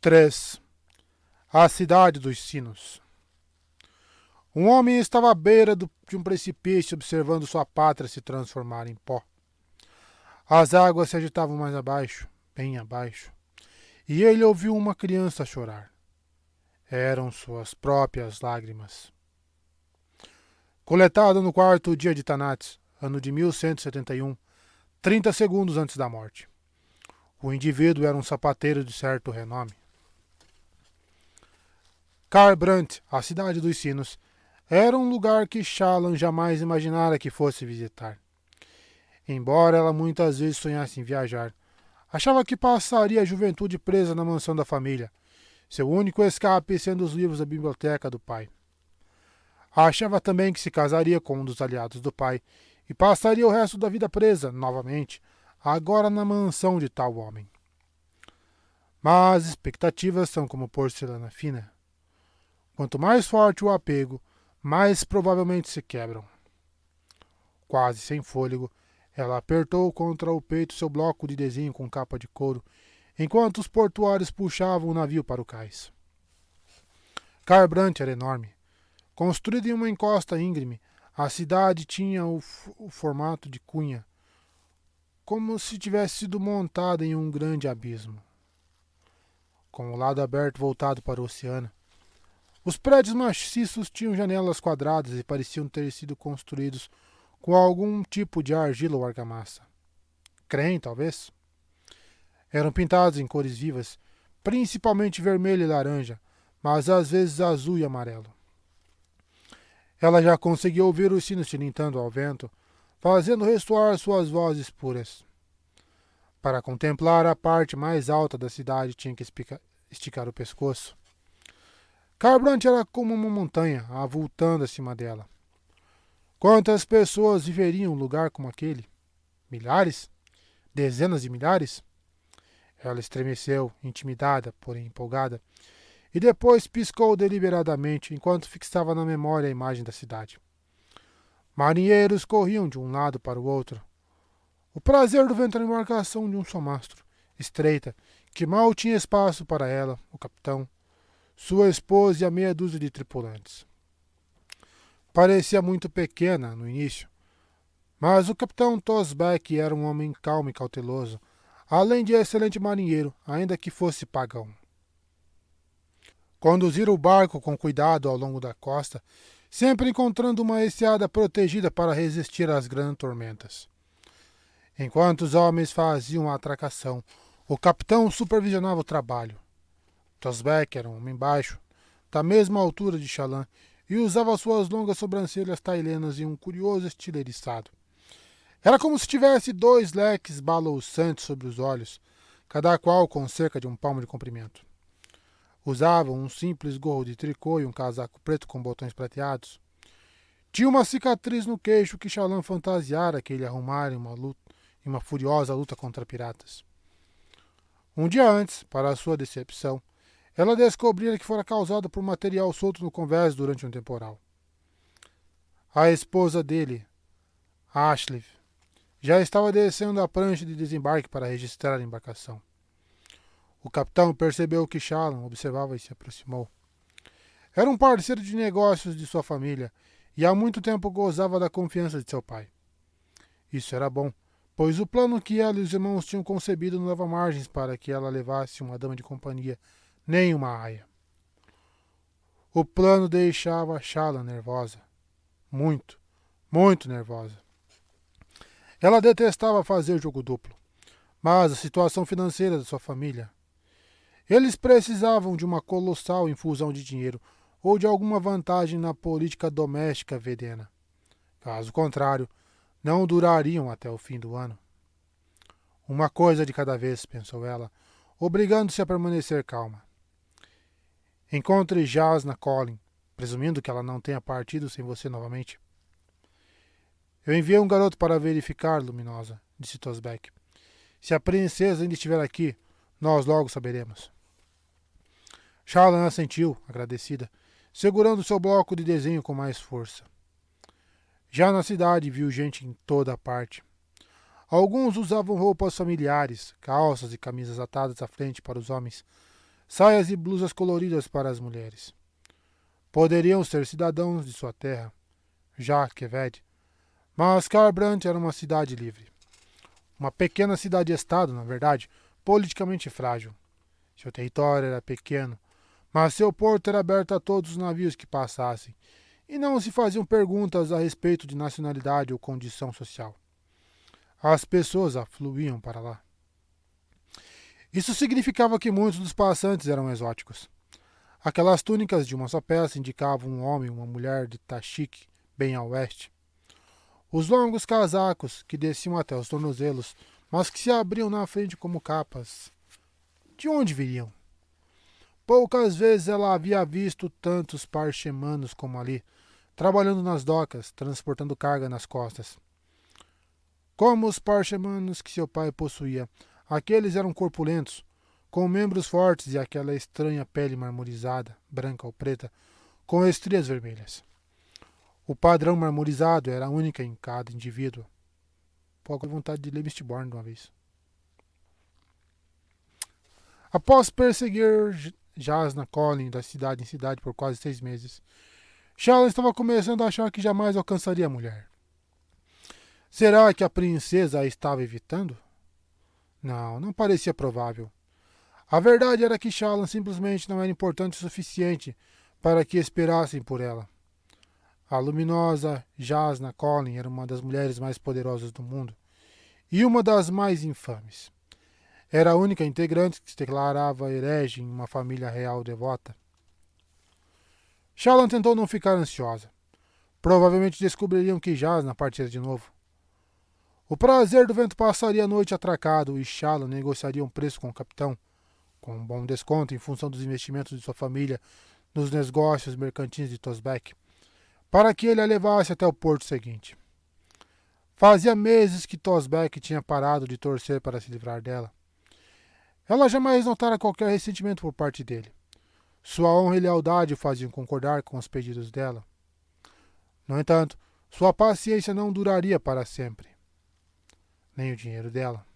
3. A cidade dos sinos. Um homem estava à beira de um precipício observando sua pátria se transformar em pó. As águas se agitavam mais abaixo, bem abaixo, e ele ouviu uma criança chorar. Eram suas próprias lágrimas. Coletado no quarto dia de Tanats, ano de 1171, 30 segundos antes da morte. O indivíduo era um sapateiro de certo renome. Kharbrandt, a cidade dos sinos, era um lugar que Shallan jamais imaginara que fosse visitar. Embora ela muitas vezes sonhasse em viajar, achava que passaria a juventude presa na mansão da família, seu único escape sendo os livros da biblioteca do pai. Achava também que se casaria com um dos aliados do pai e passaria o resto da vida presa, novamente, agora na mansão de tal homem. Mas expectativas são como porcelana fina. Quanto mais forte o apego, mais provavelmente se quebram. Quase sem fôlego, ela apertou contra o peito seu bloco de desenho com capa de couro, enquanto os portuários puxavam o navio para o cais. Kharbrandt era enorme. Construída em uma encosta íngreme, a cidade tinha o formato de cunha, como se tivesse sido montada em um grande abismo. Com o lado aberto voltado para o oceano, os prédios maciços tinham janelas quadradas e pareciam ter sido construídos com algum tipo de argila ou argamassa. Creme, talvez? Eram pintados em cores vivas, principalmente vermelho e laranja, mas às vezes azul e amarelo. Ela já conseguia ouvir os sinos tilintando ao vento, fazendo ressoar suas vozes puras. Para contemplar a parte mais alta da cidade tinha que esticar o pescoço. Kharbrandt era como uma montanha, avultando acima dela. Quantas pessoas viveriam em um lugar como aquele? Milhares? Dezenas de milhares? Ela estremeceu, intimidada, porém empolgada, e depois piscou deliberadamente enquanto fixava na memória a imagem da cidade. Marinheiros corriam de um lado para o outro. O prazer do vento na embarcação de um só mastro, estreita, que mal tinha espaço para ela, o capitão, sua esposa e a meia dúzia de tripulantes. Parecia muito pequena no início, mas o capitão Tosbeck era um homem calmo e cauteloso, além de excelente marinheiro, ainda que fosse pagão. Conduziram o barco com cuidado ao longo da costa, sempre encontrando uma enseada protegida para resistir às grandes tormentas. Enquanto os homens faziam a atracação, o capitão supervisionava o trabalho. Tosbeck era um homem baixo, da mesma altura de Shallan, e usava suas longas sobrancelhas tailenas em um curioso estilo eriçado. Era como se tivesse 2 leques balouçantes sobre os olhos, cada qual com cerca de um palmo de comprimento. Usava um simples gorro de tricô e um casaco preto com botões prateados. Tinha uma cicatriz no queixo que Shallan fantasiara que ele arrumara em uma furiosa luta contra piratas. Um dia antes, para sua decepção, ela descobrira que fora causado por material solto no convés durante um temporal. A esposa dele, Ashleigh, já estava descendo a prancha de desembarque para registrar a embarcação. O capitão percebeu que Shallan observava e se aproximou. Era um parceiro de negócios de sua família e há muito tempo gozava da confiança de seu pai. Isso era bom, pois o plano que ela e os irmãos tinham concebido não dava margens para que ela levasse uma dama de companhia, nem uma aia. O plano deixava Shallan nervosa. Muito, muito nervosa. Ela detestava fazer jogo duplo, mas a situação financeira da sua família. Eles precisavam de uma colossal infusão de dinheiro ou de alguma vantagem na política doméstica vedena. Caso contrário, não durariam até o fim do ano. Uma coisa de cada vez, pensou ela, obrigando-se a permanecer calma. Encontre Jasna Collin, presumindo que ela não tenha partido sem você novamente. Eu enviei um garoto para verificar, Luminosa, disse Tosbeck. Se a princesa ainda estiver aqui, nós logo saberemos. Shallan assentiu, agradecida, segurando seu bloco de desenho com mais força. Já na cidade viu gente em toda a parte. Alguns usavam roupas familiares, calças e camisas atadas à frente para os homens, saias e blusas coloridas para as mulheres. Poderiam ser cidadãos de sua terra, já Quebec, mas Carbrandt era uma cidade livre. Uma pequena cidade-estado, na verdade, politicamente frágil. Seu território era pequeno, mas seu porto era aberto a todos os navios que passassem, e não se faziam perguntas a respeito de nacionalidade ou condição social. As pessoas afluíam para lá. Isso significava que muitos dos passantes eram exóticos. Aquelas túnicas de uma só peça indicavam um homem e uma mulher de Tachique, bem a oeste. Os longos casacos que desciam até os tornozelos, mas que se abriam na frente como capas. De onde viriam? Poucas vezes ela havia visto tantos parchemanos como ali, trabalhando nas docas, transportando carga nas costas. Como os parchemanos que seu pai possuía, aqueles eram corpulentos, com membros fortes e aquela estranha pele marmorizada, branca ou preta, com estrias vermelhas. O padrão marmorizado era único em cada indivíduo. Pouca vontade de ler Mistborn de uma vez. Após perseguir Jasna Collin da cidade em cidade por quase 6 meses, Shallan estava começando a achar que jamais alcançaria a mulher. Será que a princesa a estava evitando? Não parecia provável. A verdade era que Shallan simplesmente não era importante o suficiente para que esperassem por ela. A luminosa Jasna Collin era uma das mulheres mais poderosas do mundo e uma das mais infames. Era a única integrante que se declarava herege em uma família real devota. Shallan tentou não ficar ansiosa. Provavelmente descobririam que Jasna partiria de novo. O prazer do vento passaria a noite atracado e Shallan negociaria um preço com o capitão, com um bom desconto em função dos investimentos de sua família nos negócios mercantis de Tosbeck, para que ele a levasse até o porto seguinte. Fazia meses que Tosbeck tinha parado de torcer para se livrar dela. Ela jamais notara qualquer ressentimento por parte dele. Sua honra e lealdade o faziam concordar com os pedidos dela. No entanto, sua paciência não duraria para sempre. Nem o dinheiro dela.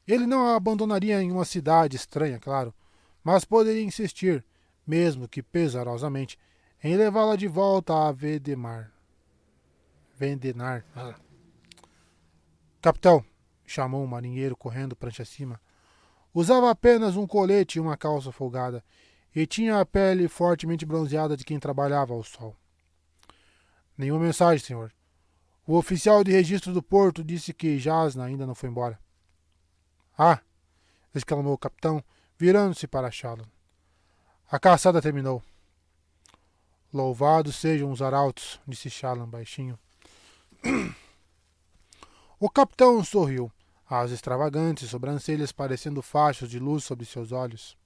Ele não a abandonaria em uma cidade estranha, claro, mas poderia insistir, mesmo que pesarosamente, em levá-la de volta a Vendenar. Capitão, chamou o marinheiro correndo prancha acima. Usava apenas um colete e uma calça folgada, e tinha a pele fortemente bronzeada de quem trabalhava ao sol. Nenhuma mensagem, senhor. O oficial de registro do porto disse que Jasna ainda não foi embora. Ah! Exclamou o capitão, virando-se para Shallan. A caçada terminou. Louvados sejam os arautos, disse Shallan baixinho. O capitão sorriu, as extravagantes sobrancelhas parecendo fachos de luz sobre seus olhos.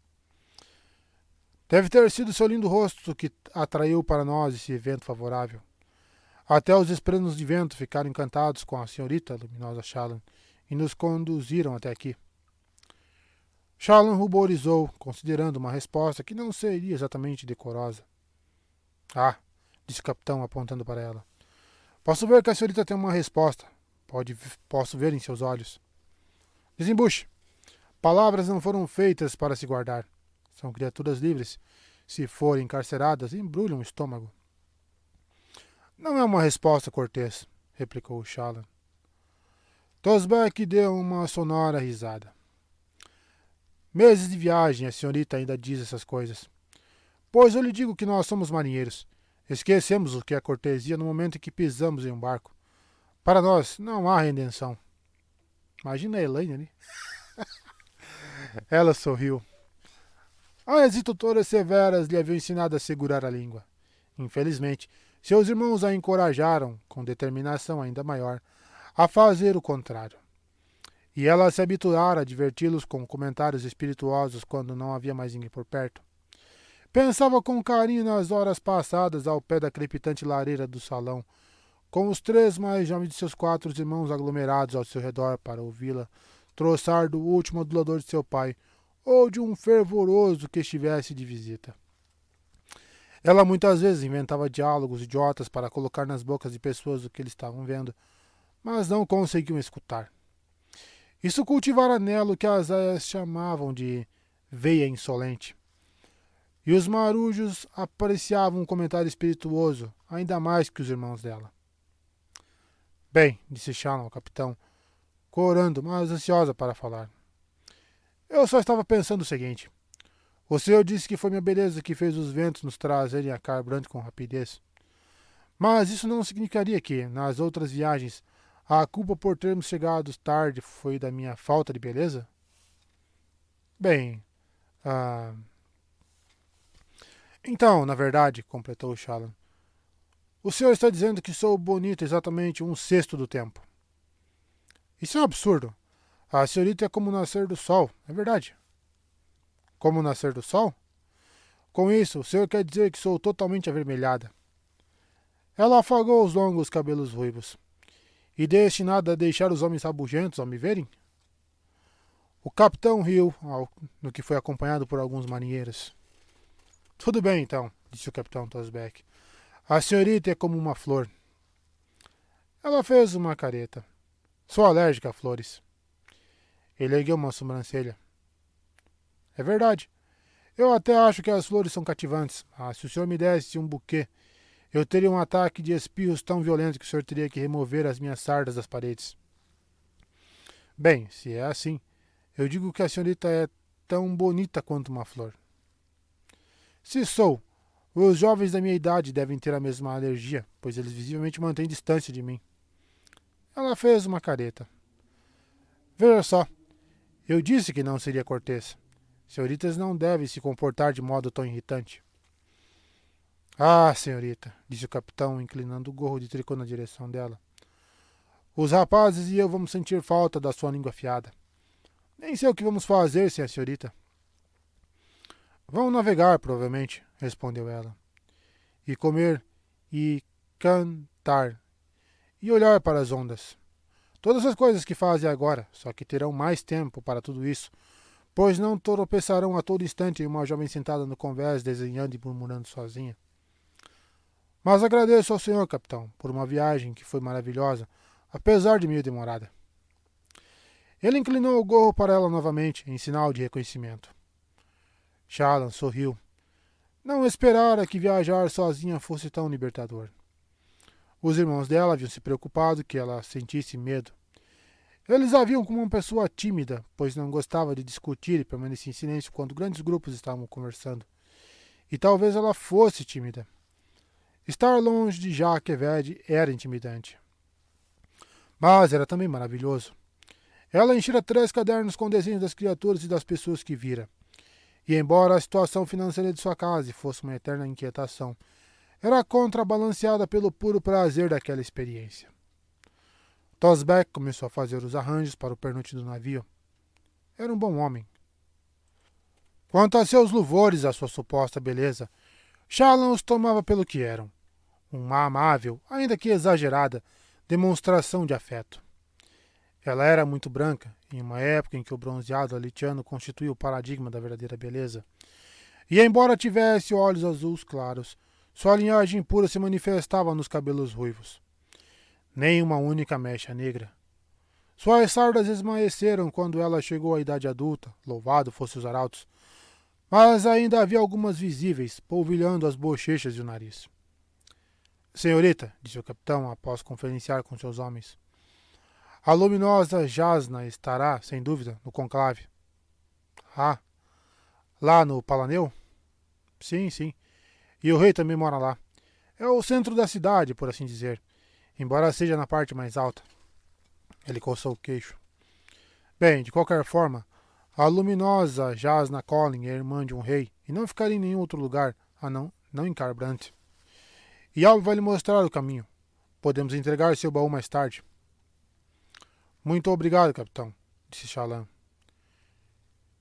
Deve ter sido seu lindo rosto que atraiu para nós esse evento favorável. Até os esprenos de vento ficaram encantados com a senhorita luminosa Shallan e nos conduziram até aqui. Shallan ruborizou, considerando uma resposta que não seria exatamente decorosa. Ah, disse o capitão apontando para ela. Posso ver que a senhorita tem uma resposta. Posso ver em seus olhos. Desembuche. Palavras não foram feitas para se guardar. São criaturas livres. Se forem encarceradas, embrulham o estômago. Não é uma resposta cortês, replicou Shallan. Tosbeck deu uma sonora risada. Meses de viagem, a senhorita ainda diz essas coisas. Pois eu lhe digo que nós somos marinheiros. Esquecemos o que é cortesia no momento em que pisamos em um barco. Para nós, não há redenção. Imagina a Elaine ali. Ela sorriu. As instrutoras severas lhe haviam ensinado a segurar a língua. Infelizmente, seus irmãos a encorajaram, com determinação ainda maior, a fazer o contrário. E ela se habituara a diverti-los com comentários espirituosos quando não havia mais ninguém por perto. Pensava com carinho nas horas passadas ao pé da crepitante lareira do salão, com os 3 mais jovens de seus 4 irmãos aglomerados ao seu redor para ouvi-la troçar do último adulador de seu pai, ou de um fervoroso que estivesse de visita. Ela muitas vezes inventava diálogos idiotas para colocar nas bocas de pessoas o que eles estavam vendo, mas não conseguiam escutar. Isso cultivara nela o que as aias chamavam de veia insolente. E os marujos apreciavam um comentário espirituoso, ainda mais que os irmãos dela. Bem, disse Shallan ao capitão, corando, mas ansiosa para falar. Eu só estava pensando o seguinte. O senhor disse que foi minha beleza que fez os ventos nos trazerem a Kharbrandt com rapidez. Mas isso não significaria que, nas outras viagens, a culpa por termos chegado tarde foi da minha falta de beleza? Bem, ah... Então, na verdade, completou Shallan, o senhor está dizendo que sou bonito exatamente um sexto do tempo. Isso é um absurdo. A senhorita é como o nascer do sol, é verdade. Como o nascer do sol? Com isso, o senhor quer dizer que sou totalmente avermelhada. Ela afagou os longos cabelos ruivos. E destinada a deixar os homens rabugentos ao me verem? O capitão riu, no que foi acompanhado por alguns marinheiros. Tudo bem, então, disse o capitão Tosbeck. A senhorita é como uma flor. Ela fez uma careta. Sou alérgica a flores. Ele ergueu uma sobrancelha. É verdade. Eu até acho que as flores são cativantes, mas se o senhor me desse um buquê, eu teria um ataque de espirros tão violento que o senhor teria que remover as minhas sardas das paredes. Bem, se é assim, eu digo que a senhorita é tão bonita quanto uma flor. Se sou, os jovens da minha idade devem ter a mesma alergia, pois eles visivelmente mantêm distância de mim. Ela fez uma careta. Veja só, eu disse que não seria cortês. Senhoritas não devem se comportar de modo tão irritante. Ah, senhorita, disse o capitão, inclinando o gorro de tricô na direção dela. Os rapazes e eu vamos sentir falta da sua língua afiada. Nem sei o que vamos fazer sem a senhorita. Vão navegar, provavelmente, respondeu ela. E comer, e cantar, e olhar para as ondas. Todas as coisas que fazem agora, só que terão mais tempo para tudo isso, pois não tropeçarão a todo instante em uma jovem sentada no convés, desenhando e murmurando sozinha. Mas agradeço ao senhor, capitão, por uma viagem que foi maravilhosa, apesar de meio demorada. Ele inclinou o gorro para ela novamente, em sinal de reconhecimento. Shallan sorriu. Não esperara que viajar sozinha fosse tão libertador. Os irmãos dela haviam se preocupado que ela sentisse medo. Eles a viam como uma pessoa tímida, pois não gostava de discutir e permanecia em silêncio quando grandes grupos estavam conversando. E talvez ela fosse tímida. Estar longe de Jacques Eved era intimidante. Mas era também maravilhoso. Ela enchera 3 cadernos com desenhos das criaturas e das pessoas que vira. E embora a situação financeira de sua casa fosse uma eterna inquietação, era contrabalanceada pelo puro prazer daquela experiência. Tosbeck começou a fazer os arranjos para o pernoite do navio. Era um bom homem. Quanto a seus louvores à sua suposta beleza, Shallan os tomava pelo que eram. Uma amável, ainda que exagerada, demonstração de afeto. Ela era muito branca, em uma época em que o bronzeado alitiano constituía o paradigma da verdadeira beleza. E embora tivesse olhos azuis claros, sua linhagem pura se manifestava nos cabelos ruivos. Nem uma única mecha negra. Suas sardas esmaeceram quando ela chegou à idade adulta, louvado fossem os arautos, mas ainda havia algumas visíveis, polvilhando as bochechas e o nariz. Senhorita, disse o capitão após conferenciar com seus homens, a luminosa Jasna estará, sem dúvida, no conclave. Ah, lá no Palaneu? Sim, sim. E o rei também mora lá. É o centro da cidade, por assim dizer, embora seja na parte mais alta. Ele coçou o queixo. Bem, de qualquer forma, a luminosa Jasna Collin é irmã de um rei e não ficaria em nenhum outro lugar, não em Kharbrandt. E Alb vai lhe mostrar o caminho. Podemos entregar seu baú mais tarde. Muito obrigado, capitão, disse Shallan.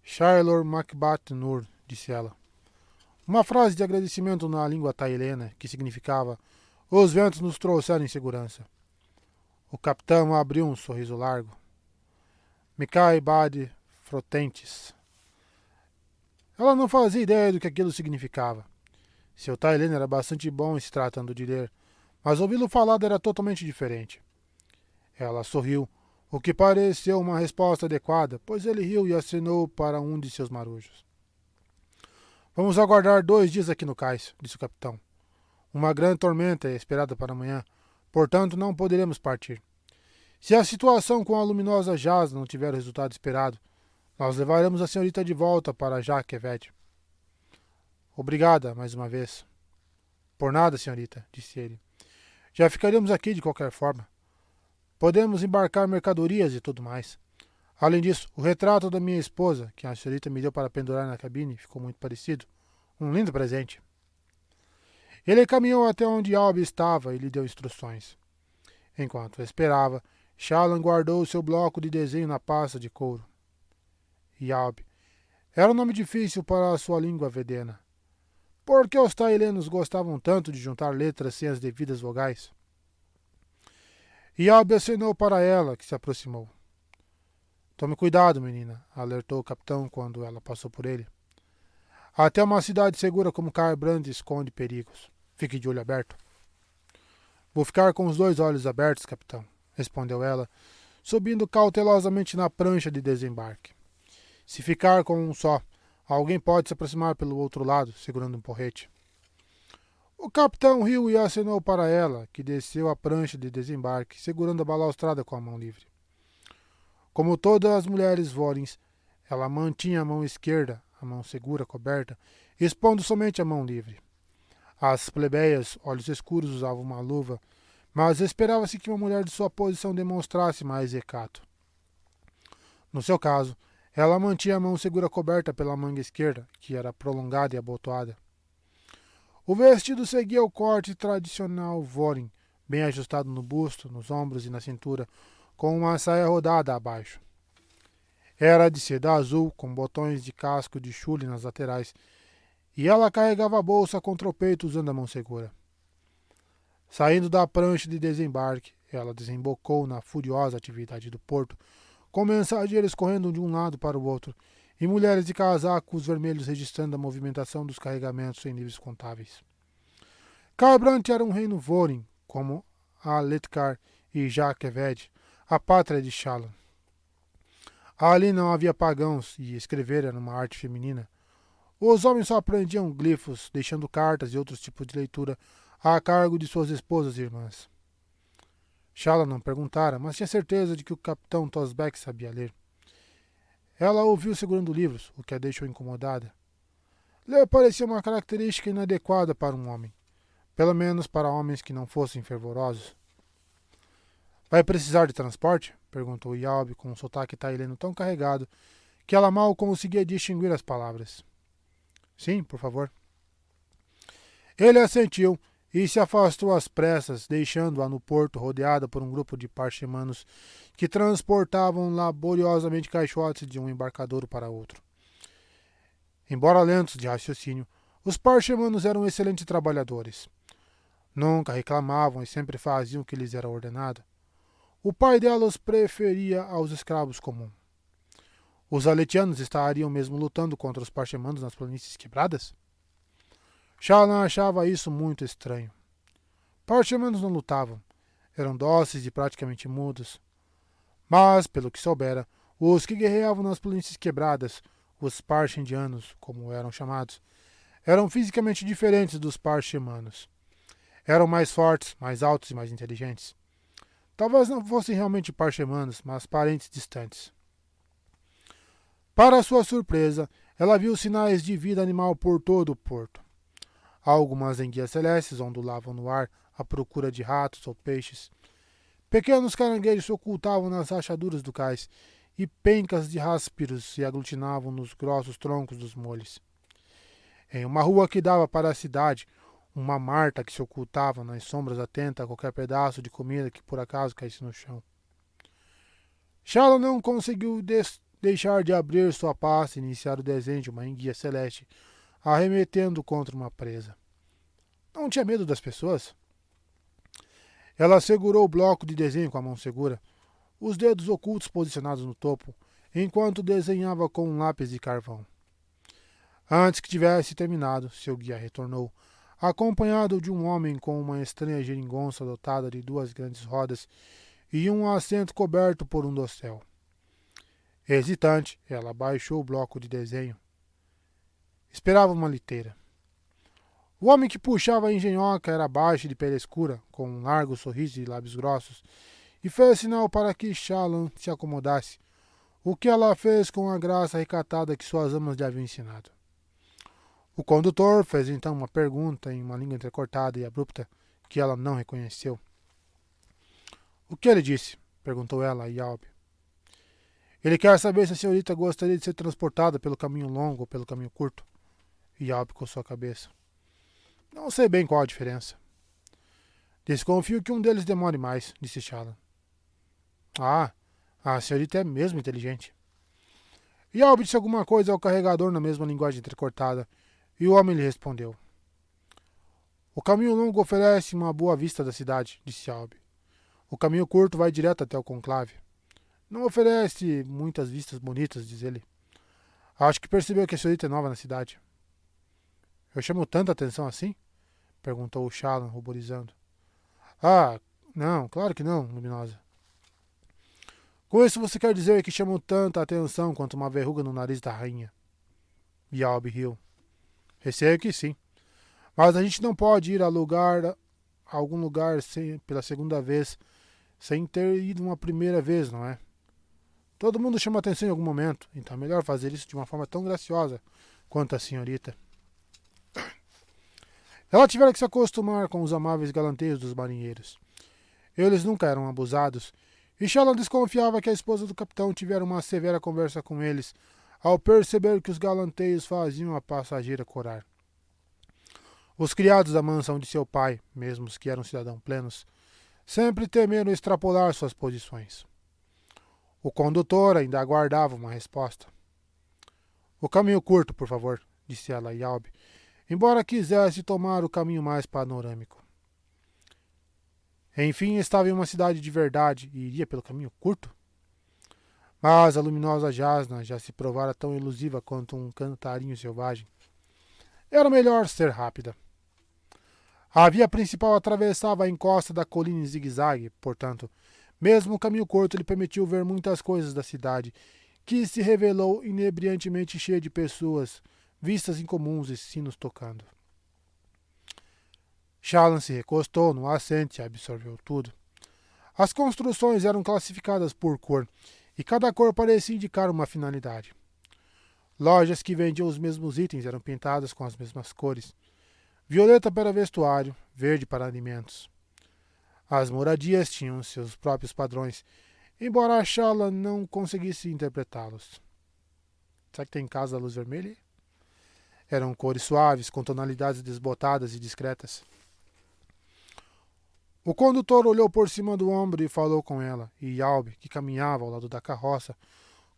Shailor Macbat Nur, disse ela. Uma frase de agradecimento na língua tailena, que significava os ventos nos trouxeram em segurança. O capitão abriu um sorriso largo. Mikai Bad Frotentes. Ela não fazia ideia do que aquilo significava. Seu taileno era bastante bom em se tratando de ler, mas ouvi-lo falado era totalmente diferente. Ela sorriu, o que pareceu uma resposta adequada, pois ele riu e acenou para um de seus marujos. Vamos aguardar 2 dias aqui no cais, disse o capitão. Uma grande tormenta é esperada para amanhã, portanto não poderemos partir. Se a situação com a luminosa Jaz não tiver o resultado esperado, nós levaremos a senhorita de volta para Jaqueved. Obrigada, mais uma vez. Por nada, senhorita, disse ele. Já ficaríamos aqui de qualquer forma. Podemos embarcar mercadorias e tudo mais. Além disso, o retrato da minha esposa, que a senhorita me deu para pendurar na cabine, ficou muito parecido. Um lindo presente. Ele caminhou até onde Albi estava e lhe deu instruções. Enquanto esperava, Shallan guardou seu bloco de desenho na pasta de couro. Yalb. Era um nome difícil para a sua língua vedena. Por que os tailenos gostavam tanto de juntar letras sem as devidas vogais? Yalb acenou para ela, que se aproximou. Tome cuidado, menina, alertou o capitão quando ela passou por ele. Até uma cidade segura como Carbrand esconde perigos. Fique de olho aberto. Vou ficar com os 2 olhos abertos, capitão, respondeu ela, subindo cautelosamente na prancha de desembarque. Se ficar com um só, alguém pode se aproximar pelo outro lado, segurando um porrete. O capitão riu e acenou para ela, que desceu a prancha de desembarque, segurando a balaustrada com a mão livre. Como todas as mulheres Vorins, ela mantinha a mão esquerda, a mão segura, coberta, expondo somente a mão livre. As plebeias, olhos escuros, usavam uma luva, mas esperava-se que uma mulher de sua posição demonstrasse mais recato. No seu caso, ela mantinha a mão segura coberta pela manga esquerda, que era prolongada e abotoada. O vestido seguia o corte tradicional Vorin, bem ajustado no busto, nos ombros e na cintura, com uma saia rodada abaixo. Era de seda azul, com botões de casco de chule nas laterais, e ela carregava a bolsa contra o peito usando a mão segura. Saindo da prancha de desembarque, ela desembocou na furiosa atividade do porto, com mensageiros correndo de um lado para o outro, e mulheres de casacos vermelhos registrando a movimentação dos carregamentos em níveis contáveis. Carbrant era um reino Vorin, como Aletkar e Jaqueved, a pátria de Shallan. Ali não havia pagãos e escrever era uma arte feminina. Os homens só aprendiam glifos, deixando cartas e outros tipos de leitura a cargo de suas esposas e irmãs. Shallan não perguntara, mas tinha certeza de que o capitão Tosbeck sabia ler. Ela ouviu segurando livros, o que a deixou incomodada. Ler parecia uma característica inadequada para um homem, pelo menos para homens que não fossem fervorosos. Vai precisar de transporte? Perguntou Yalb com um sotaque taileno tão carregado que ela mal conseguia distinguir as palavras. Sim, por favor. Ele assentiu e se afastou às pressas, deixando-a no porto rodeada por um grupo de parchemanos que transportavam laboriosamente caixotes de um embarcadouro para outro. Embora lentos de raciocínio, os parchemanos eram excelentes trabalhadores. Nunca reclamavam e sempre faziam o que lhes era ordenado. O pai dela os preferia aos escravos comuns. Os aletianos estariam mesmo lutando contra os parchemanos nas planícies quebradas? Shallan achava isso muito estranho. Parchemanos não lutavam. Eram dóceis e praticamente mudos. Mas, pelo que soubera, os que guerreavam nas planícies quebradas, os parchendianos, como eram chamados, eram fisicamente diferentes dos parchemanos. Eram mais fortes, mais altos e mais inteligentes. Talvez não fossem realmente parchemanos, mas parentes distantes. Para sua surpresa, ela viu sinais de vida animal por todo o porto. Algumas enguias celestes ondulavam no ar à procura de ratos ou peixes. Pequenos caranguejos se ocultavam nas rachaduras do cais e pencas de ráspiros se aglutinavam nos grossos troncos dos molhes. Em uma rua que dava para a cidade, uma marta que se ocultava nas sombras atenta a qualquer pedaço de comida que por acaso caísse no chão. Shallan não conseguiu deixar de abrir sua pasta e iniciar o desenho de uma enguia celeste, arremetendo contra uma presa. Não tinha medo das pessoas? Ela segurou o bloco de desenho com a mão segura, os dedos ocultos posicionados no topo, enquanto desenhava com um lápis de carvão. Antes que tivesse terminado, seu guia retornou, acompanhado de um homem com uma estranha geringonça dotada de 2 grandes rodas e um assento coberto por um dossel. Hesitante, ela baixou o bloco de desenho. esperava uma liteira. O homem que puxava a engenhoca era baixo de pele escura, com um largo sorriso e lábios grossos, e fez sinal para que Shallan se acomodasse, o que ela fez com a graça recatada que suas amas lhe haviam ensinado. O condutor fez então uma pergunta em uma língua entrecortada e abrupta que ela não reconheceu. O que ele disse? Perguntou ela a Yalb. Ele quer saber se a senhorita gostaria de ser transportada pelo caminho longo ou pelo caminho curto. Yalb coçou a cabeça. Não sei bem qual a diferença. Desconfio que um deles demore mais, disse Shallan. Ah, a senhorita é mesmo inteligente. Yalb disse alguma coisa ao carregador na mesma linguagem entrecortada, e o homem lhe respondeu. O caminho longo oferece uma boa vista da cidade, disse Yalb. O caminho curto vai direto até o conclave. Não oferece muitas vistas bonitas, diz ele. Acho que percebeu que a senhorita é nova na cidade. Eu chamo tanta atenção assim? Perguntou o Shallan, ruborizando. Ah, não, claro que não, Luminosa. Com isso você quer dizer que chamo tanta atenção quanto uma verruga no nariz da rainha? Yalb riu. Receio que sim. Mas a gente não pode ir a algum lugar pela segunda vez sem ter ido uma primeira vez, não é? Todo mundo chama atenção em algum momento, então é melhor fazer isso de uma forma tão graciosa quanto a senhorita. Ela tivera que se acostumar com os amáveis galanteios dos marinheiros. Eles nunca eram abusados, e Shallan desconfiava que a esposa do capitão tivera uma severa conversa com eles, ao perceber que os galanteios faziam a passageira corar. Os criados da mansão de seu pai, mesmo os que eram cidadãos plenos, sempre temeram extrapolar suas posições. O condutor ainda aguardava uma resposta. O caminho curto, por favor, disse ela a Yalb, embora quisesse tomar o caminho mais panorâmico. Enfim, estava em uma cidade de verdade e iria pelo caminho curto? Mas a luminosa Jasna já se provara tão elusiva quanto um cantarinho selvagem. Era melhor ser rápida. A via principal atravessava a encosta da colina em zigue-zague, portanto, mesmo o caminho curto lhe permitiu ver muitas coisas da cidade, que se revelou inebriantemente cheia de pessoas, vistas incomuns e sinos tocando. Shallan se recostou no assento e absorveu tudo. As construções eram classificadas por cor, e cada cor parecia indicar uma finalidade. Lojas que vendiam os mesmos itens eram pintadas com as mesmas cores. Violeta para vestuário, verde para alimentos. As moradias tinham seus próprios padrões, embora Shallan não conseguisse interpretá-los. Será que tem casa da luz vermelha? Eram cores suaves, com tonalidades desbotadas e discretas. O condutor olhou por cima do ombro e falou com ela, e Yalb, que caminhava ao lado da carroça,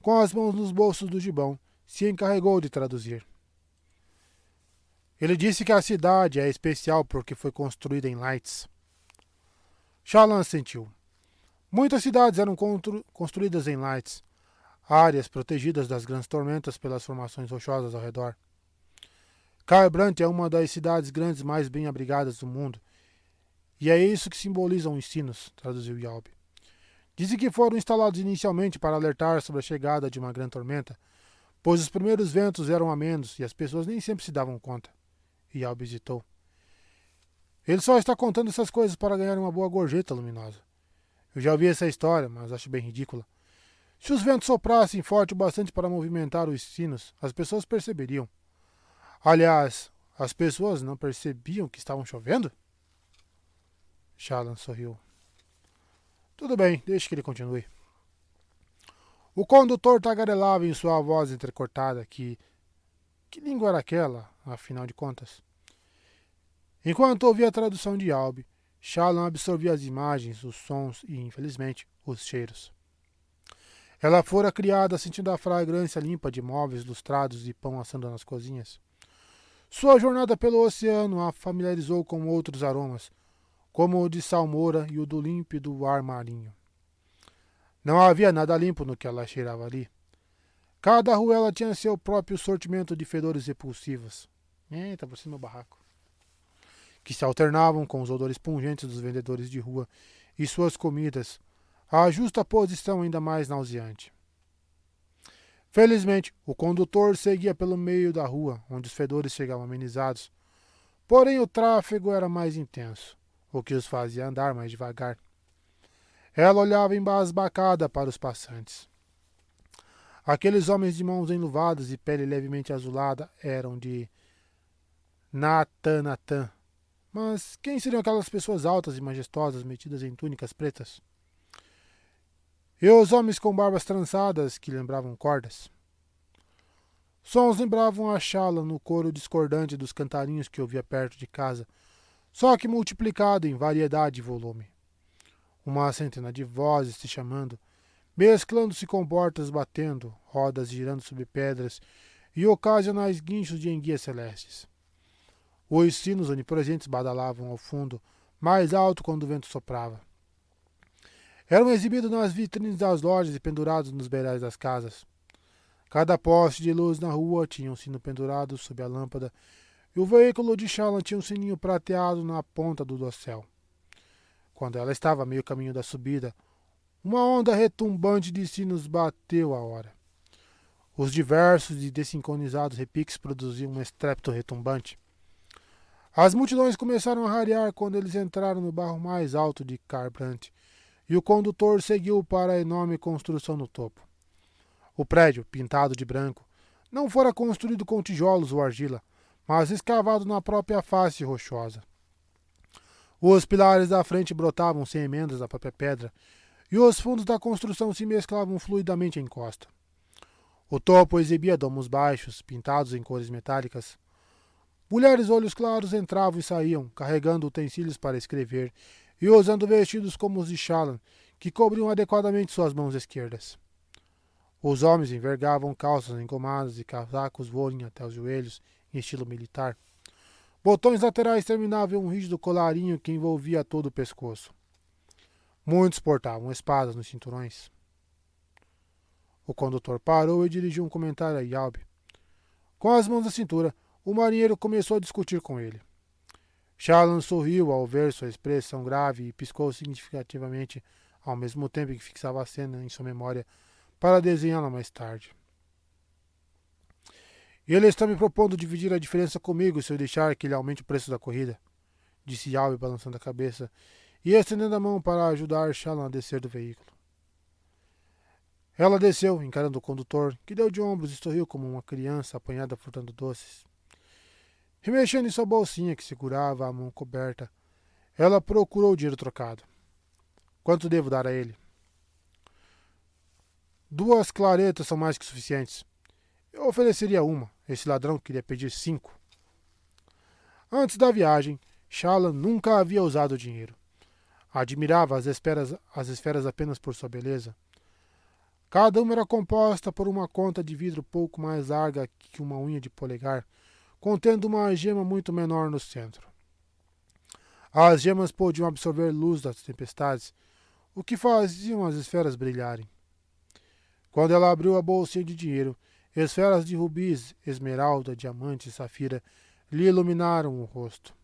com as mãos nos bolsos do gibão, se encarregou de traduzir. Ele disse que a cidade é especial porque foi construída em lights. Shallan assentiu. Muitas cidades eram construídas em lights, áreas protegidas das grandes tormentas pelas formações rochosas ao redor. Kharbrandt é uma das cidades grandes mais bem abrigadas do mundo, e é isso que simbolizam os sinos, traduziu Yalb. Dizem que foram instalados inicialmente para alertar sobre a chegada de uma grande tormenta, pois os primeiros ventos eram amenos e as pessoas nem sempre se davam conta. Yalb hesitou. Ele só está contando essas coisas para ganhar uma boa gorjeta luminosa. Eu já ouvi essa história, mas acho bem ridícula. Se os ventos soprassem forte o bastante para movimentar os sinos, as pessoas perceberiam. Aliás, as pessoas não percebiam que estavam chovendo? Shallan sorriu. Tudo bem, deixe que ele continue. O condutor tagarelava em sua voz entrecortada que língua era aquela, afinal de contas? Enquanto ouvia a tradução de Yalb, Shallan absorvia as imagens, os sons e, infelizmente, os cheiros. Ela fora criada sentindo a fragrância limpa de móveis lustrados e pão assando nas cozinhas. Sua jornada pelo oceano a familiarizou com outros aromas, como o de salmoura e o do límpido ar marinho. Não havia nada limpo no que ela cheirava ali. Cada arruela tinha seu próprio sortimento de fedores repulsivos. Eita, por cima do barraco. Que se alternavam com os odores pungentes dos vendedores de rua e suas comidas, a justa posição ainda mais nauseante. Felizmente, o condutor seguia pelo meio da rua, onde os fedores chegavam amenizados. Porém, o tráfego era mais intenso, o que os fazia andar mais devagar. Ela olhava embasbacada para os passantes. Aqueles homens de mãos enluvadas e pele levemente azulada eram de Natanatan. Mas quem seriam aquelas pessoas altas e majestosas metidas em túnicas pretas? E os homens com barbas trançadas que lembravam cordas? Sons lembravam a Shala no coro discordante dos cantarinhos que ouvia perto de casa, só que multiplicado em variedade e volume. Uma centena de vozes se chamando, mesclando-se com portas batendo, rodas girando sobre pedras e ocasionais guinchos de enguias celestes. Os sinos onipresentes badalavam ao fundo, mais alto quando o vento soprava. Eram exibidos nas vitrines das lojas e pendurados nos beirais das casas. Cada poste de luz na rua tinha um sino pendurado sob a lâmpada, e o veículo de Shallan tinha um sininho prateado na ponta do dossel. Quando ela estava a meio caminho da subida, uma onda retumbante de sinos bateu a hora. Os diversos e desincronizados repiques produziam um estrépito retumbante. As multidões começaram a rarear quando eles entraram no barro mais alto de Kharbrandt, e o condutor seguiu para a enorme construção no topo. O prédio, pintado de branco, não fora construído com tijolos ou argila, mas escavado na própria face rochosa. Os pilares da frente brotavam sem emendas da própria pedra, e os fundos da construção se mesclavam fluidamente em encosta. O topo exibia domos baixos, pintados em cores metálicas. Mulheres olhos claros entravam e saíam, carregando utensílios para escrever, e usando vestidos como os de Shallan, que cobriam adequadamente suas mãos esquerdas. Os homens envergavam calças engomadas e casacos vôlei até os joelhos, em estilo militar. Botões laterais terminavam em um rígido colarinho que envolvia todo o pescoço. Muitos portavam espadas nos cinturões. O condutor parou e dirigiu um comentário a Yalb. Com as mãos na cintura, o marinheiro começou a discutir com ele. Shallan sorriu ao ver sua expressão grave e piscou significativamente, ao mesmo tempo que fixava a cena em sua memória para desenhá-la mais tarde. Ele está me propondo dividir a diferença comigo se eu deixar que ele aumente o preço da corrida, disse Yalb balançando a cabeça e estendendo a mão para ajudar Shallan a descer do veículo. Ela desceu, encarando o condutor, que deu de ombros e sorriu como uma criança apanhada furtando doces. Remexendo em sua bolsinha que segurava a mão coberta, ela procurou o dinheiro trocado. Quanto devo dar a ele? 2 claretas são mais que suficientes. Eu ofereceria uma. Esse ladrão queria pedir 5. Antes da viagem, Shallan nunca havia usado dinheiro. Admirava as esferas apenas por sua beleza. Cada uma era composta por uma conta de vidro pouco mais larga que uma unha de polegar, contendo uma gema muito menor no centro. As gemas podiam absorver luz das tempestades, o que faziam as esferas brilharem. Quando ela abriu a bolsinha de dinheiro, esferas de rubis, esmeralda, diamante e safira lhe iluminaram o rosto.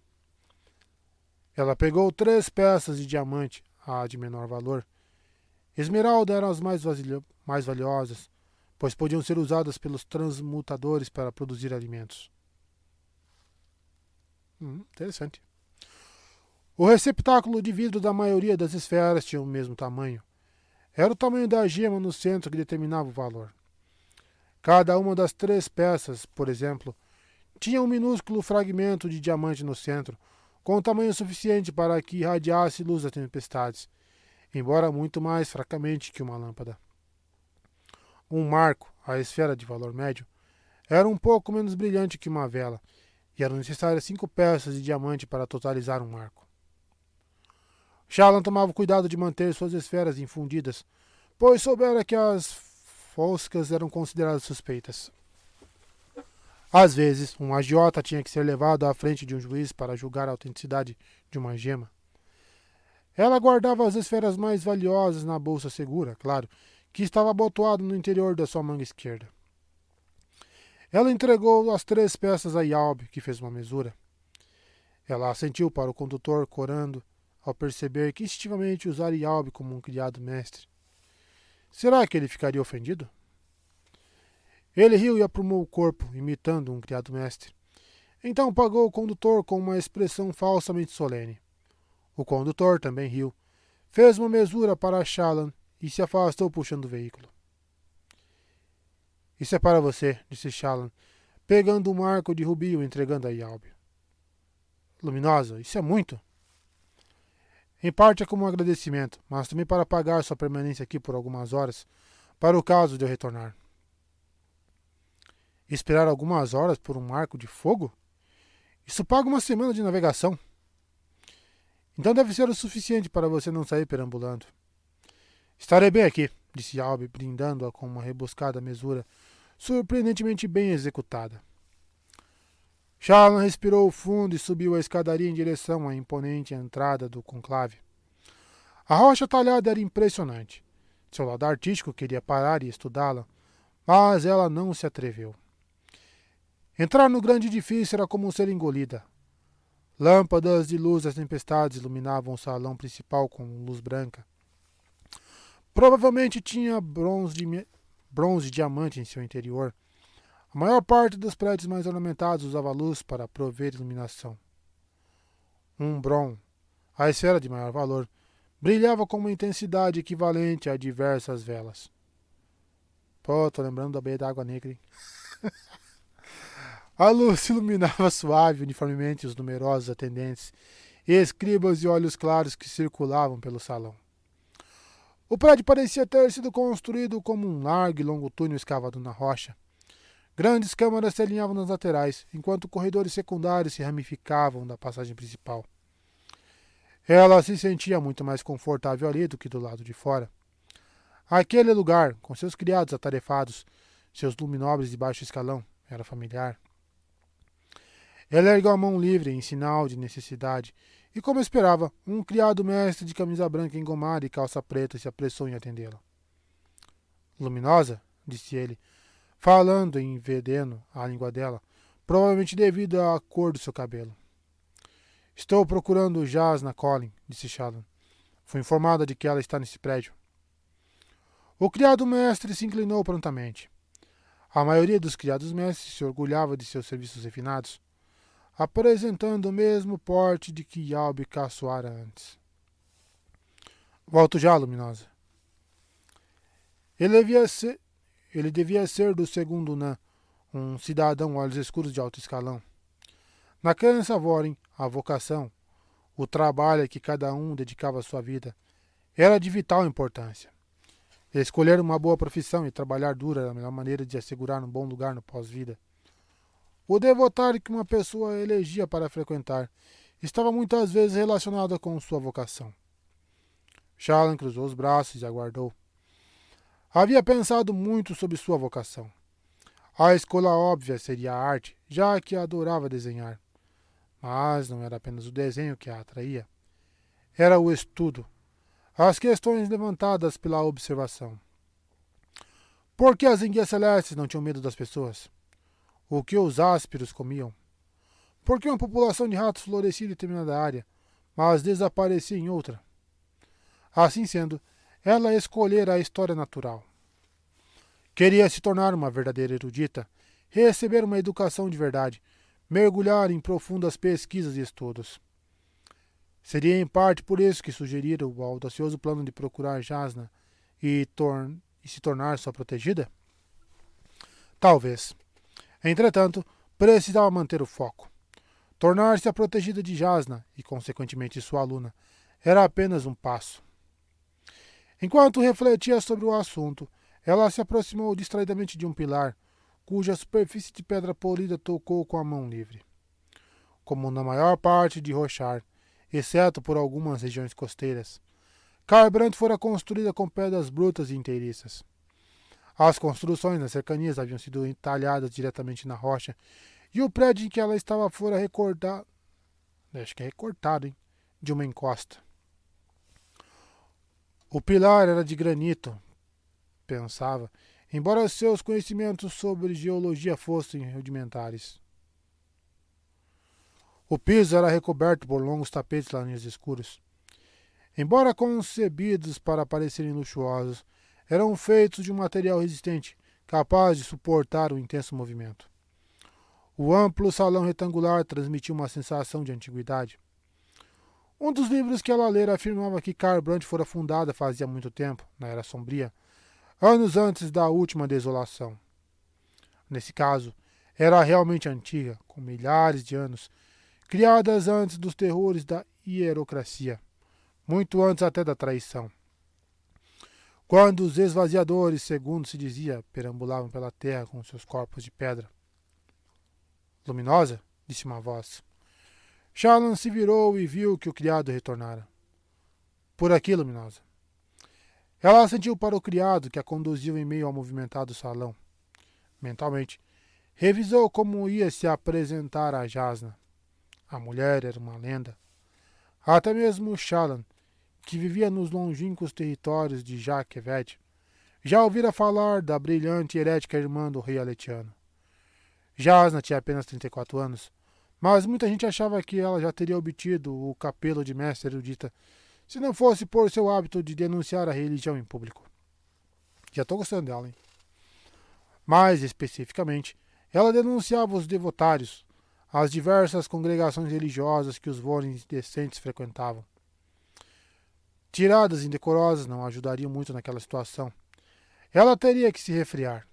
Ela pegou 3 peças de diamante, a de menor valor. Esmeralda eram as mais valiosas, pois podiam ser usadas pelos transmutadores para produzir alimentos. Interessante. O receptáculo de vidro da maioria das esferas tinha o mesmo tamanho. Era o tamanho da gema no centro que determinava o valor. Cada uma das 3 peças, por exemplo, tinha um minúsculo fragmento de diamante no centro, com tamanho suficiente para que irradiasse luz das tempestades, embora muito mais fracamente que uma lâmpada. Um marco, a esfera de valor médio, era um pouco menos brilhante que uma vela, e eram necessárias 5 peças de diamante para totalizar um marco. Shallan tomava cuidado de manter suas esferas infundidas, pois soubera que as foscas eram consideradas suspeitas. Às vezes, um agiota tinha que ser levado à frente de um juiz para julgar a autenticidade de uma gema. Ela guardava as esferas mais valiosas na bolsa segura, claro, que estava abotoado no interior da sua manga esquerda. Ela entregou as 3 peças a Yalb, que fez uma mesura. Ela assentiu para o condutor, corando, ao perceber que instintivamente usaria Yalb como um criado mestre. Será que ele ficaria ofendido? Ele riu e aprumou o corpo, imitando um criado-mestre. Então pagou o condutor com uma expressão falsamente solene. O condutor também riu, fez uma mesura para Shallan e se afastou puxando o veículo. Isso é para você, disse Shallan, pegando um arco de rubi e o entregando a Yalbe. Luminosa, isso é muito. Em parte é como um agradecimento, mas também para pagar sua permanência aqui por algumas horas, para o caso de eu retornar. Esperar algumas horas por um arco de fogo? Isso paga uma semana de navegação. Então deve ser o suficiente para você não sair perambulando. Estarei bem aqui, disse Yalbe, brindando-a com uma rebuscada mesura, surpreendentemente bem executada. Shallan respirou fundo e subiu a escadaria em direção à imponente entrada do conclave. A rocha talhada era impressionante. Seu lado artístico queria parar e estudá-la, mas ela não se atreveu. Entrar no grande edifício era como ser engolida. Lâmpadas de luz das tempestades iluminavam o salão principal com luz branca. Provavelmente tinha bronze e diamante em seu interior. A maior parte dos prédios mais ornamentados usava luz para prover iluminação. Um bron, a esfera de maior valor, brilhava com uma intensidade equivalente a diversas velas. Pô, tô lembrando da Baía da Água Negra, hein? A luz iluminava suave uniformemente os numerosos atendentes e escribas de olhos claros que circulavam pelo salão. O prédio parecia ter sido construído como um largo e longo túnel escavado na rocha. Grandes câmaras se alinhavam nas laterais, enquanto corredores secundários se ramificavam da passagem principal. Ela se sentia muito mais confortável ali do que do lado de fora. Aquele lugar, com seus criados atarefados, seus luminobres de baixo escalão, era familiar. Ela ergueu a mão livre em sinal de necessidade, e como esperava, um criado mestre de camisa branca engomada e calça preta se apressou em atendê-la. Luminosa, disse ele, falando em vedeno a língua dela, provavelmente devido à cor do seu cabelo. Estou procurando Jasna Collin, disse Shallan. Fui informada de que ela está nesse prédio. O criado mestre se inclinou prontamente. A maioria dos criados mestres se orgulhava de seus serviços refinados, apresentando o mesmo porte de que Yalbe caçoara antes. Volto já, Luminosa. Ele devia ser do segundo Nã, um cidadão olhos escuros de alto escalão. Na crença Vorin, a vocação, o trabalho a que cada um dedicava a sua vida, era de vital importância. Escolher uma boa profissão e trabalhar duro era a melhor maneira de assegurar um bom lugar no pós-vida. O devotário que uma pessoa elegia para frequentar estava muitas vezes relacionado com sua vocação. Shallan cruzou os braços e aguardou. Havia pensado muito sobre sua vocação. A escolha óbvia seria a arte, já que adorava desenhar. Mas não era apenas o desenho que a atraía. Era o estudo, as questões levantadas pela observação. Por que as enguias celestes não tinham medo das pessoas? O que os ásperos comiam? Por que uma população de ratos florescia em determinada área, mas desaparecia em outra? Assim sendo, ela escolhera a história natural. Queria se tornar uma verdadeira erudita, receber uma educação de verdade, mergulhar em profundas pesquisas e estudos. Seria em parte por isso que sugerira o audacioso plano de procurar Jasna e se tornar sua protegida? Talvez. Entretanto, precisava manter o foco. Tornar-se a protegida de Jasna e, consequentemente, sua aluna, era apenas um passo. Enquanto refletia sobre o assunto, ela se aproximou distraidamente de um pilar, cuja superfície de pedra polida tocou com a mão livre. Como na maior parte de Roshar, exceto por algumas regiões costeiras, Kharbrandt fora construída com pedras brutas e inteiriças. As construções nas cercanias haviam sido entalhadas diretamente na rocha, e o prédio em que ela estava fora recortado, de uma encosta. O pilar era de granito, pensava, embora seus conhecimentos sobre geologia fossem rudimentares. O piso era recoberto por longos tapetes laranjas escuros. Embora concebidos para parecerem luxuosos, eram feitos de um material resistente, capaz de suportar o intenso movimento. O amplo salão retangular transmitia uma sensação de antiguidade. Um dos livros que ela lera afirmava que Carbrandt fora fundada fazia muito tempo, na Era Sombria, anos antes da última desolação. Nesse caso, era realmente antiga, com milhares de anos, criadas antes dos terrores da hierocracia, muito antes até da traição. Quando os esvaziadores, segundo se dizia, perambulavam pela terra com seus corpos de pedra. Luminosa? Disse uma voz. Shallan se virou e viu que o criado retornara. Por aqui, Luminosa. Ela assentiu para o criado, que a conduziu em meio ao movimentado salão. Mentalmente, revisou como ia se apresentar a Jasna. A mulher era uma lenda. Até mesmo Shallan, que vivia nos longínquos territórios de Jaqueved, já ouvira falar da brilhante e herética irmã do rei Aletiano. Jasna tinha apenas 34 anos, mas muita gente achava que ela já teria obtido o capelo de mestre erudita, se não fosse por seu hábito de denunciar a religião em público. Já estou gostando dela, hein? Mais especificamente, ela denunciava os devotários, as diversas congregações religiosas que os Vorens decentes frequentavam. Tiradas indecorosas não ajudariam muito naquela situação. Ela teria que se refriar.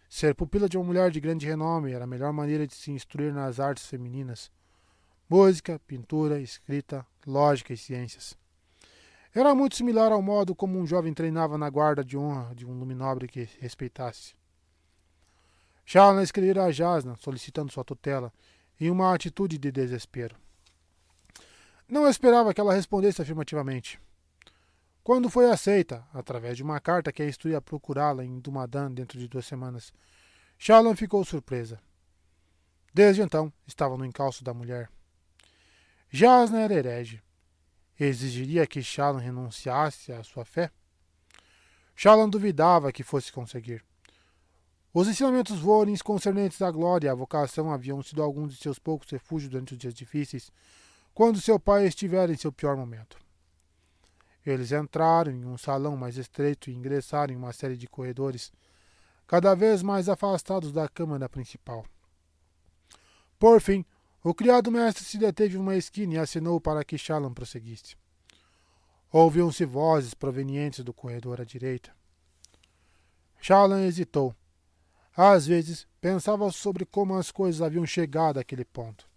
Ser pupila de uma mulher de grande renome era a melhor maneira de se instruir nas artes femininas. Música, pintura, escrita, lógica e ciências. Era muito similar ao modo como um jovem treinava na guarda de honra de um luminobre que respeitasse. Shallan escrevera a Jasna, solicitando sua tutela, em uma atitude de desespero. Não esperava que ela respondesse afirmativamente. Quando foi aceita, através de uma carta que a instruía a procurá-la em Dumadan dentro de 2 semanas, Shallan ficou surpresa. Desde então, estava no encalço da mulher. Jasna era herege. Exigiria que Shallan renunciasse à sua fé? Shallan duvidava que fosse conseguir. Os ensinamentos Vorens concernentes à glória e à vocação haviam sido alguns de seus poucos refúgios durante os dias difíceis, quando seu pai estivera em seu pior momento. Eles entraram em um salão mais estreito e ingressaram em uma série de corredores, cada vez mais afastados da câmara principal. Por fim, o criado-mestre se deteve em uma esquina e acenou para que Shallan prosseguisse. Ouviam-se vozes provenientes do corredor à direita. Shallan hesitou. Às vezes, pensava sobre como as coisas haviam chegado àquele ponto.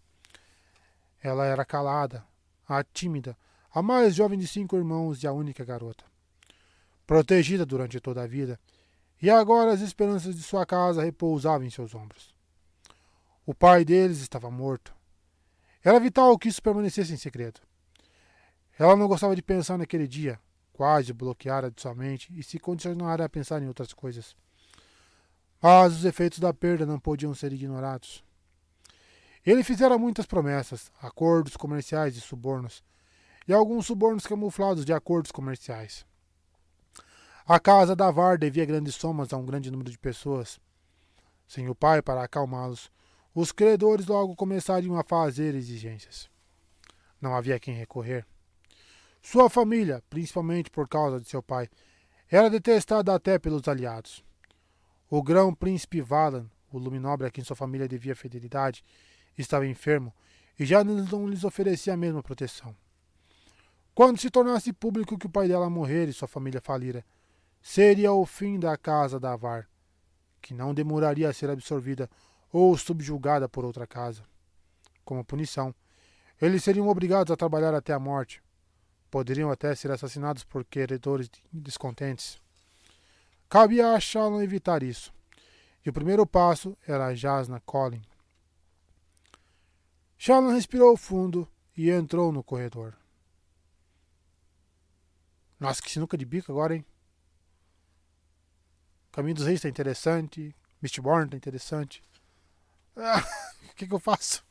Ela era calada, a tímida, a mais jovem de 5 irmãos e a única garota. Protegida durante toda a vida, e agora as esperanças de sua casa repousavam em seus ombros. O pai deles estava morto. Era vital que isso permanecesse em segredo. Ela não gostava de pensar naquele dia, quase bloqueara de sua mente e se condicionara a pensar em outras coisas. Mas os efeitos da perda não podiam ser ignorados. Ele fizera muitas promessas, acordos comerciais e subornos, e alguns subornos camuflados de acordos comerciais. A casa da Var devia grandes somas a um grande número de pessoas. Sem o pai para acalmá-los, os credores logo começariam a fazer exigências. Não havia a quem recorrer. Sua família, principalmente por causa de seu pai, era detestada até pelos aliados. O grão-príncipe Valan, o luminobre a quem sua família devia fidelidade, estava enfermo e já não lhes oferecia a mesma proteção. Quando se tornasse público que o pai dela morrera e sua família falira, seria o fim da casa da Var, que não demoraria a ser absorvida ou subjugada por outra casa. Como punição, eles seriam obrigados a trabalhar até a morte. Poderiam até ser assassinados por credores descontentes. Cabia a Shallan evitar isso, e o primeiro passo era a Jasna Collin. Shallan respirou fundo e entrou no corredor. Nossa, que sinuca de bico agora, hein? Caminho dos Reis tá interessante. Mistborn tá interessante. O que eu faço?